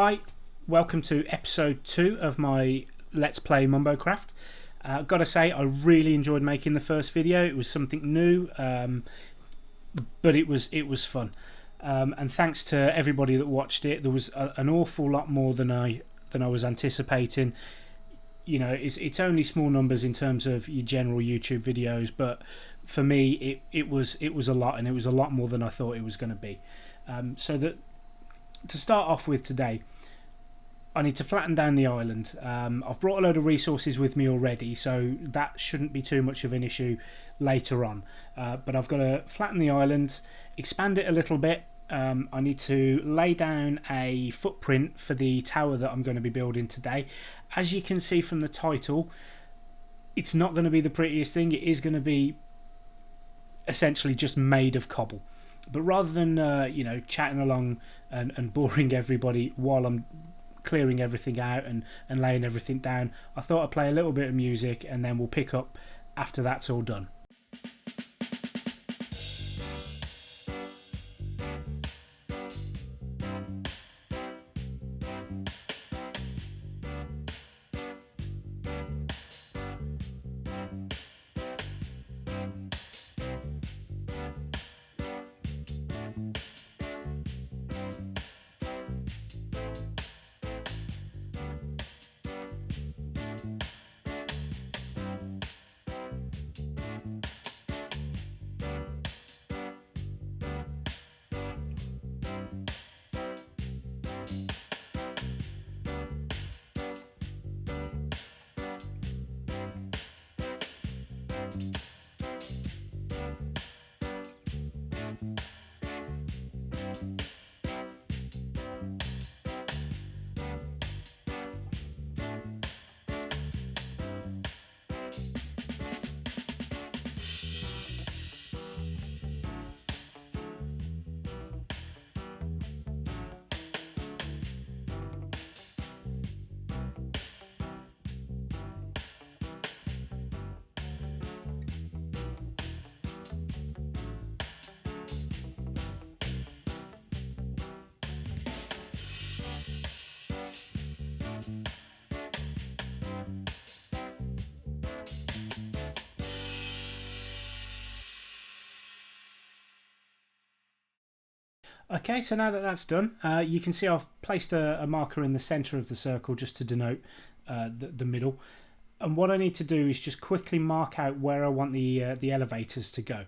Hi, welcome to episode 2 of my Let's Play MumboCraft. Gotta say, I really enjoyed making the first video. It was something new, but it was fun. And thanks to everybody that watched it. There was an awful lot more than I was anticipating. You know, it's only small numbers in terms of your general YouTube videos, but for me, it was a lot, and it was a lot more than I thought it was going to be. To start off with today, I need to flatten down the island. I've brought a load of resources with me already, so that shouldn't be too much of an issue later on. But I've got to flatten the island, expand it a little bit. I need to lay down a footprint for the tower that I'm going to be building today. As you can see from the title, it's not going to be the prettiest thing. It is going to be essentially just made of cobble. But rather than chatting along and boring everybody while I'm clearing everything out and laying everything down, I thought I'd play a little bit of music and then we'll pick up after that's all done. Okay, so now that that's done, you can see I've placed a marker in the centre of the circle just to denote the middle. And what I need to do is just quickly mark out where I want the elevators to go.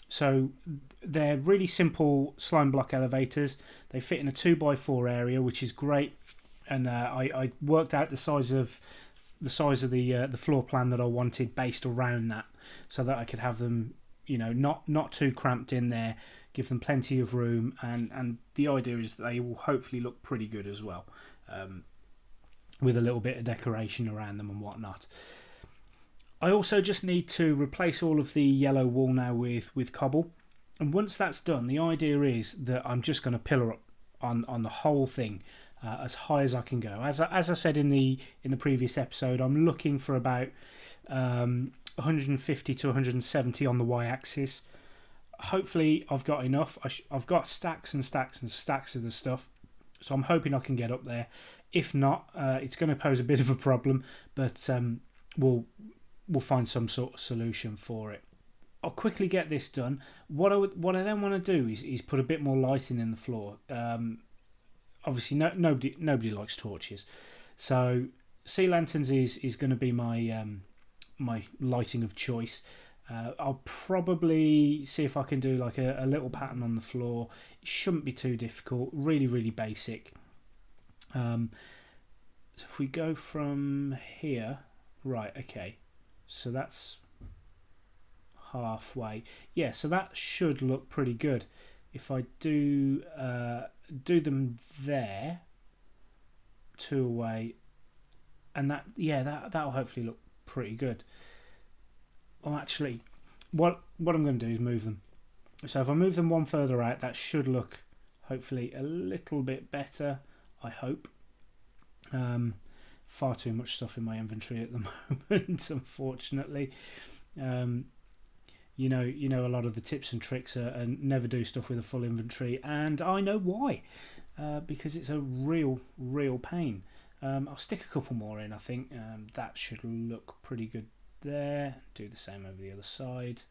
So they're really simple slime block elevators. They fit in a 2x4 area, which is great. And I worked out the size of the floor plan that I wanted based around that, so that I could have them, not too cramped in there. Give them plenty of room, and the idea is that they will hopefully look pretty good as well, with a little bit of decoration around them and whatnot. I also just need to replace all of the yellow wall now with cobble, and once that's done, the idea is that I'm just going to pillar up on the whole thing as high as I can go. As I said in the previous episode, I'm looking for about 150 to 170 on the y-axis. Hopefully I've got enough. I've got stacks and stacks and stacks of the stuff, so I'm hoping I can get up there. If not, it's going to pose a bit of a problem, but we'll find some sort of solution for it. I'll quickly get this done. What I then want to do is put a bit more lighting in the floor. Obviously nobody likes torches, so sea lanterns is going to be my my lighting of choice. I'll probably see if I can do like a little pattern on the floor. It shouldn't be too difficult, really basic. So if we go from here, right, okay, so that's halfway. Yeah, so that should look pretty good. If I do them there, 2 away, and that'll hopefully look pretty good. Well, actually, what I'm going to do is move them. So if I move them one further out, that should look hopefully a little bit better, I hope. Far too much stuff in my inventory at the moment, unfortunately. You know, a lot of the tips and tricks are never do stuff with a full inventory, and I know why. because it's a real pain. I'll stick a couple more in, I think. That should look pretty good there. Do the same over the other side.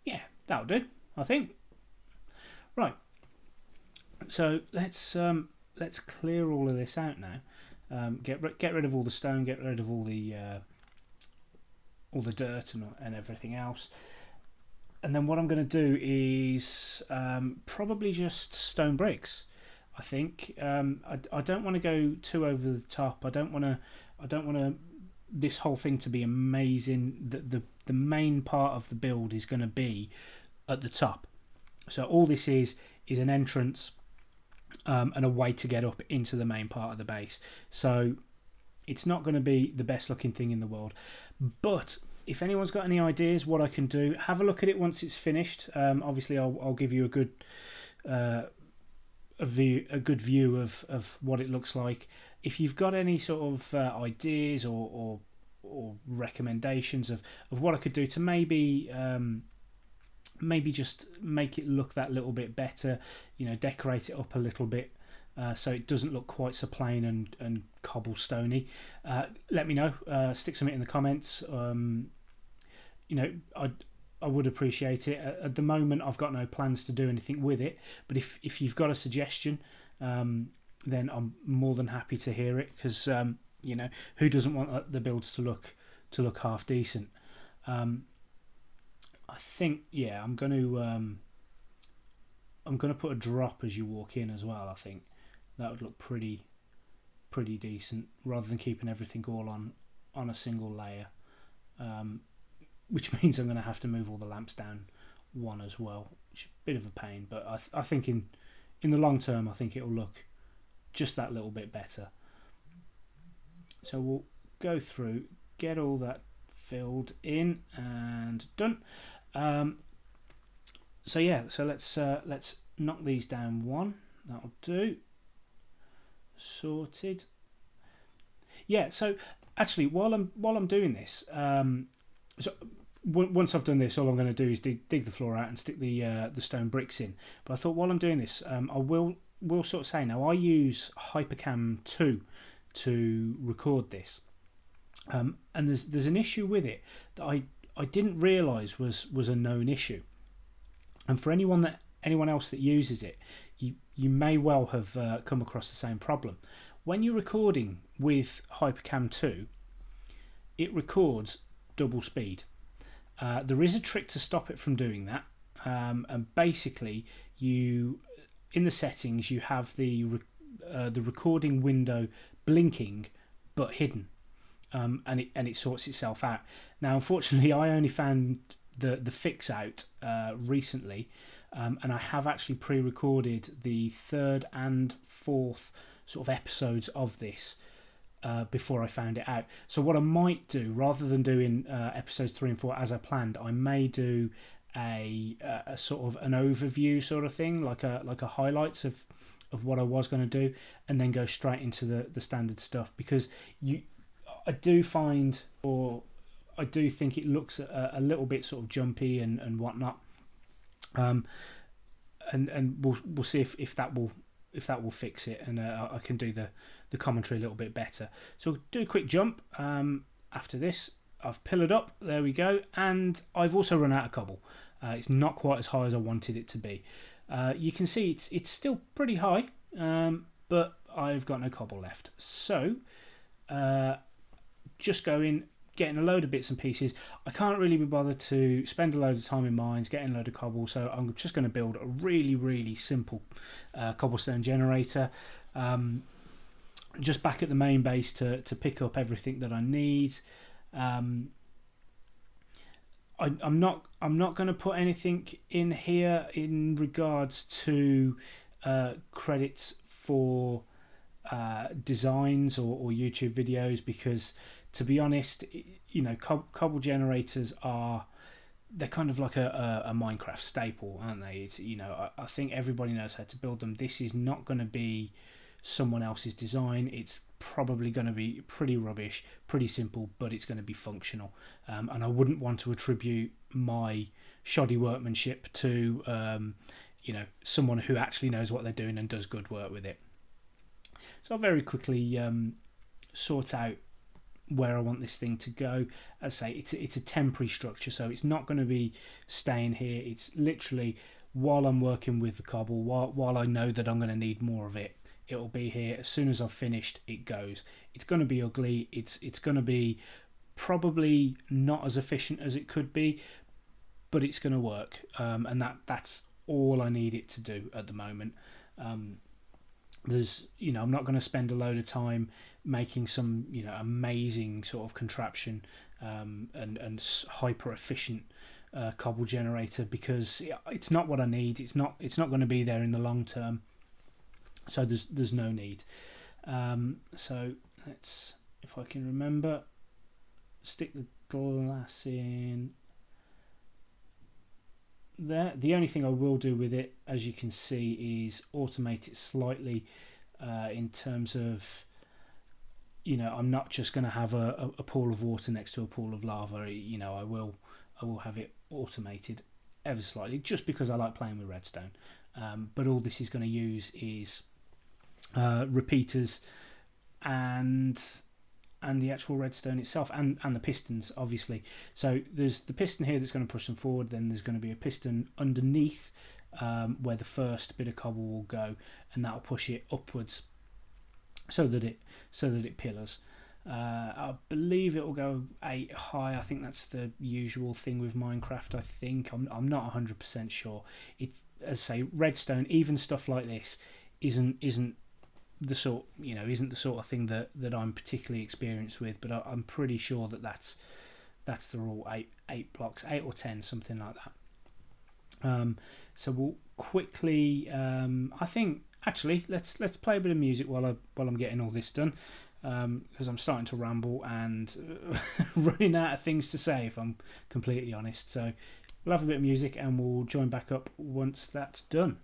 Yeah, that'll do, I think. Right, so let's clear all of this out now. Get rid of all the stone, get rid of all the dirt and everything else. And then what I'm going to do is probably just stone bricks. I think I don't want to go too over the top. I don't want to this whole thing to be amazing. The main part of the build is going to be at the top. So all this is an entrance and a way to get up into the main part of the base. So it's not going to be the best looking thing in the world. But if anyone's got any ideas what I can do, have a look at it once it's finished. Obviously I'll give you a good view of what it looks like. If you've got any sort of ideas or recommendations of what I could do to maybe just make it look that little bit better, decorate it up a little bit so it doesn't look quite so plain and cobblestoney, let me know. Stick something in the comments. I would appreciate it. At the moment I've got no plans to do anything with it, but if you've got a suggestion, then I'm more than happy to hear it, because who doesn't want the builds to look half decent. I think I'm going to put a drop as you walk in as well. I think that would look pretty decent, rather than keeping everything all on a single layer, which means I'm going to have to move all the lamps down one as well, which is a bit of a pain, but I think in the long term I think it'll look just that little bit better. So we'll go through, get all that filled in and done. So let's knock these down one. That'll do. Sorted. Yeah, so actually while I'm doing this, so once I've done this, all I'm going to do is dig the floor out and stick the stone bricks in. But I thought while I'm doing this, I will sort of say, now I use Hypercam 2 to record this, and there's an issue with it that I didn't realise was a known issue. And for anyone else that uses it, you may well have come across the same problem. When you're recording with Hypercam 2, it records double speed. There is a trick to stop it from doing that, and basically in the settings you have the recording window blinking but hidden, and it sorts itself out. Now unfortunately I only found the fix out recently, and I have actually pre-recorded the third and fourth sort of episodes of this before I found it out. So what I might do, rather than doing episodes 3 and 4 as I planned, I may do a sort of an overview sort of thing, like a highlights of what I was going to do, and then go straight into the standard stuff, because I do find, or I do think it looks a little bit sort of jumpy and whatnot, and we'll see if that will fix it, and I can do the commentary a little bit better. So do a quick jump. After this, I've pillared up, there we go, and I've also run out of cobble. It's not quite as high as I wanted it to be. You can see it's still pretty high, but I've got no cobble left. So just going, getting a load of bits and pieces. I can't really be bothered to spend a load of time in mines getting a load of cobble, so I'm just going to build a really simple cobblestone generator, just back at the main base to pick up everything that I need. I'm not going to put anything in here in regards to credits for designs or YouTube videos, because to be honest, cobble generators they're kind of like a Minecraft staple, aren't they? It's, I think everybody knows how to build them. This is not going to be someone else's design. It's probably going to be pretty rubbish, pretty simple, but it's going to be functional. And I wouldn't want to attribute my shoddy workmanship to you know, someone who actually knows what they're doing and does good work with it. So I'll very quickly sort out where I want this thing to go. As I say, it's a temporary structure, so it's not going to be staying here. It's literally while I'm working with the cobble, while I know that I'm going to need more of it, it'll be here. As soon as I've finished, it goes. It's going to be ugly. It's going to be probably not as efficient as it could be, but it's going to work, and that's all I need it to do at the moment. There's, you know, I'm not going to spend a load of time making some, you know, amazing sort of contraption and hyper efficient cobble generator, because it's not what I need. It's not going to be there in the long term, so there's no need. So let's, if I can remember, stick the glass in there. The only thing I will do with it, as you can see, is automate it slightly in terms of, you know, I'm not just going to have a pool of water next to a pool of lava. You know, I will have it automated ever slightly, just because I like playing with redstone. But all this is going to use is repeaters and the actual redstone itself, and the pistons, obviously. So there's the piston here that's going to push them forward, then there's going to be a piston underneath where the first bit of cobble will go, and that'll push it upwards so that it pillars. I believe it will go 8 high. I think that's the usual thing with Minecraft. I think I'm not 100% sure. It's, as I say, redstone, even stuff like this, isn't the sort, you know, isn't the sort of thing that I'm particularly experienced with, but I'm pretty sure that's the rule. 8 blocks, 8 or 10, something like that. So we'll quickly, I think actually let's play a bit of music while I'm getting all this done, because I'm starting to ramble and running out of things to say, if I'm completely honest. So we'll have a bit of music and we'll join back up once that's done.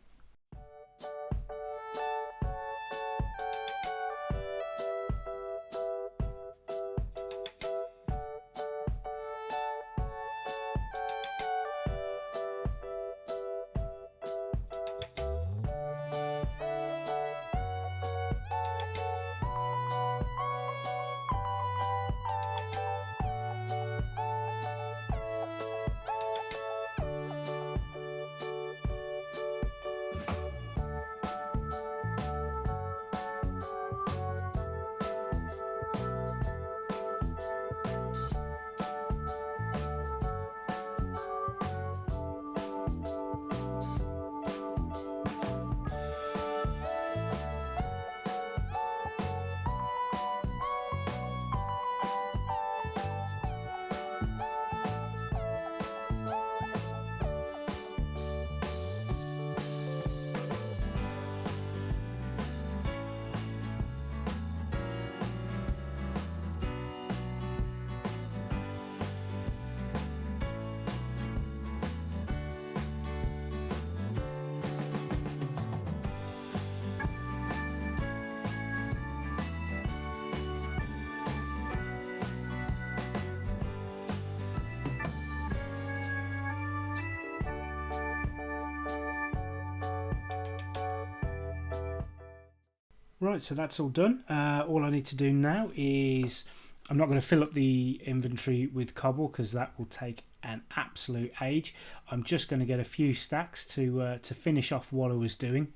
Right, so that's all done. All I need to do now is, I'm not going to fill up the inventory with cobble because that will take an absolute age. I'm just going to get a few stacks to finish off what I was doing.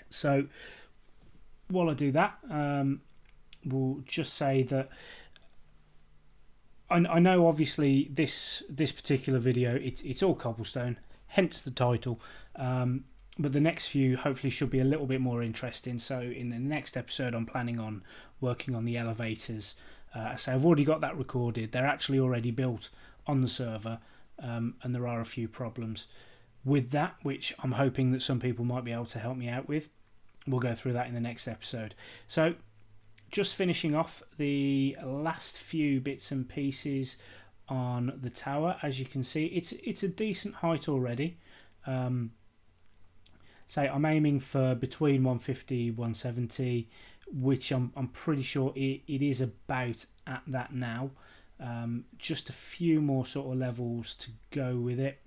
So while I do that, we'll just say that I know obviously this particular video, it's all cobblestone, hence the title. But the next few hopefully should be a little bit more interesting. So in the next episode, I'm planning on working on the elevators. So I've already got that recorded. They're actually already built on the server, and there are a few problems with that, which I'm hoping that some people might be able to help me out with. We'll go through that in the next episode. So just finishing off the last few bits and pieces on the tower. As you can see, it's a decent height already. Say I'm aiming for between 150 170, which I'm pretty sure it is about at that now. Just a few more sort of levels to go with it,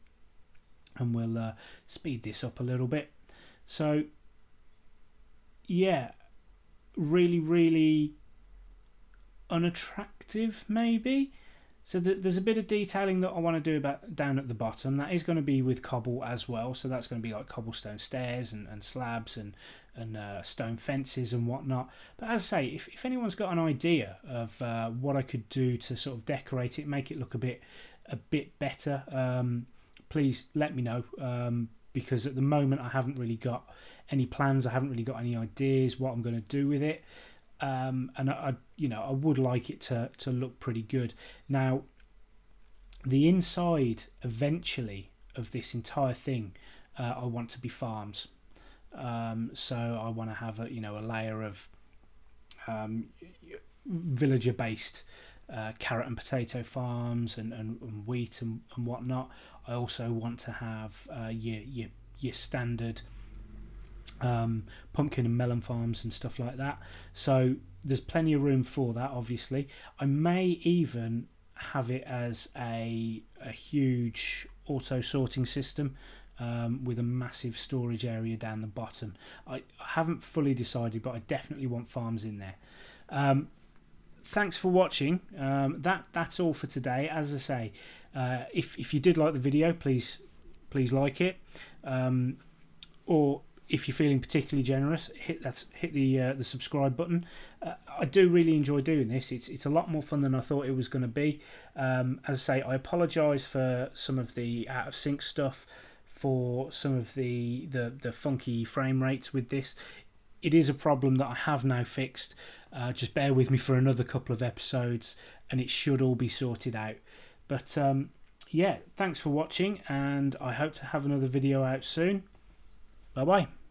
and we'll speed this up a little bit. So yeah, really unattractive maybe. So there's a bit of detailing that I want to do about down at the bottom. That is going to be with cobble as well. So that's going to be like cobblestone stairs and slabs and stone fences and whatnot. But as I say, if anyone's got an idea of what I could do to sort of decorate it, make it look a bit better, please let me know. Because at the moment I haven't really got any plans. I haven't really got any ideas what I'm going to do with it. And I would like it to look pretty good. Now, the inside eventually of this entire thing, I want to be farms. So I want to have a layer of villager-based carrot and potato farms and wheat and whatnot. I also want to have your standard pumpkin and melon farms and stuff like that. So there's plenty of room for that. Obviously, I may even have it as a huge auto sorting system with a massive storage area down the bottom. I haven't fully decided, but I definitely want farms in there. Thanks for watching. That's all for today. As I say, if you did like the video, please like it, or if you're feeling particularly generous, hit the subscribe button. I do really enjoy doing this. It's a lot more fun than I thought it was going to be. As I say, I apologise for some of the out of sync stuff, for some of the funky frame rates with this. It is a problem that I have now fixed. Just bear with me for another couple of episodes and it should all be sorted out. But yeah, thanks for watching, and I hope to have another video out soon. Bye bye.